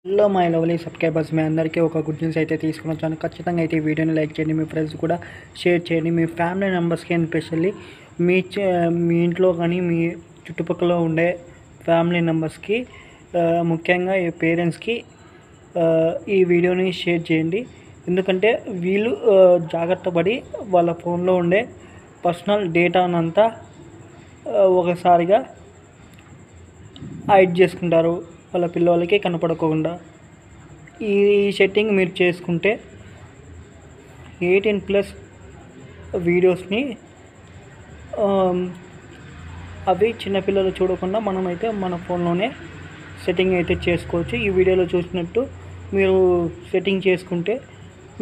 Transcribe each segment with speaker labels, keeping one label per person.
Speaker 1: Hello my lovely subscribers, మీ అందరికీ ఒక good news అయితే తీసుకుని వచ్చాను. ఖచ్చితంగా అయితే ఈ వీడియోని లైక్ చేయండి, మీ ఫ్రెండ్స్ కూడా షేర్ చేయండి. మీ ఫ్యామిలీ మెంబర్స్కి ఎస్పెషల్లీ మీ ఇంట్లో కానీ మీ చుట్టుపక్కల ఉండే ఫ్యామిలీ మెంబర్స్కి, ముఖ్యంగా ఈ పేరెంట్స్కి ఈ వీడియోని షేర్ చేయండి. ఎందుకంటే వీళ్ళు జాగ్రత్త పడి వాళ్ళ ఫోన్లో ఉండే పర్సనల్ డేటానంతా ఒకసారిగా హైడ్ చేసుకుంటారు, వాళ్ళ పిల్లలకి కనపడకుండా. ఈ సెట్టింగ్ మీరు చేసుకుంటే 18+ వీడియోస్ని అవి చిన్నపిల్లలు చూడకుండా మనమైతే మన ఫోన్లోనే సెట్టింగ్ అయితే చేసుకోవచ్చు. ఈ వీడియోలో చూసినట్టు మీరు సెట్టింగ్ చేసుకుంటే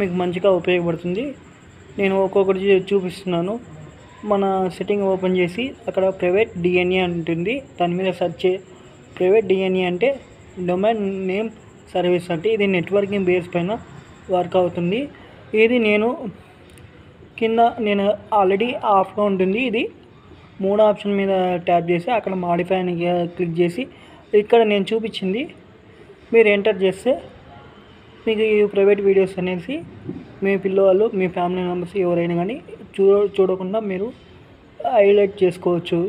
Speaker 1: మీకు మంచిగా ఉపయోగపడుతుంది. నేను ఒక్కొక్కటి చూపిస్తున్నాను. మన సెట్టింగ్ ఓపెన్ చేసి అక్కడ ప్రైవేట్ డిఎన్ఏ ఉంటుంది, దాని మీద సెర్చ్. ప్రైవేట్ డిఎన్ఏ అంటే డొమైన్ నేమ్ సర్వీస్ అంటే ఇది నెట్వర్కింగ్ బేస్ పైన వర్క్ అవుతుంది. ఇది నేను ఆల్రెడీ ఆఫ్గా ఉంటుంది. ఇది 3 ఆప్షన్ మీద ట్యాప్ చేసి అక్కడ మాడిఫై అని క్లిక్ చేసి ఇక్కడ నేను చూపించింది మీరు ఎంటర్ చేస్తే మీకు ఈ ప్రైవేట్ వీడియోస్ అనేసి మీ పిల్లవాళ్ళు, మీ ఫ్యామిలీ మెంబర్స్ ఎవరైనా కానీ చూడకుండా మీరు హైలైట్ చేసుకోవచ్చు.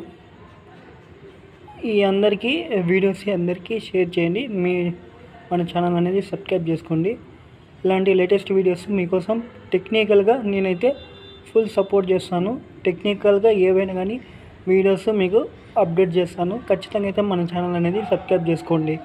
Speaker 1: ఈ అందరికీ వీడియోస్ అందరికీ షేర్ చేయండి. మన ఛానల్ అనేది సబ్స్క్రైబ్ చేసుకోండి. ఇలాంటి లేటెస్ట్ వీడియోస్ మీకోసం టెక్నికల్గా నేనైతే ఫుల్ సపోర్ట్ చేస్తాను. టెక్నికల్గా ఏవైనా కానీ వీడియోస్ మీకు అప్డేట్ చేస్తాను. ఖచ్చితంగా అయితే మన ఛానల్ అనేది సబ్స్క్రైబ్ చేసుకోండి.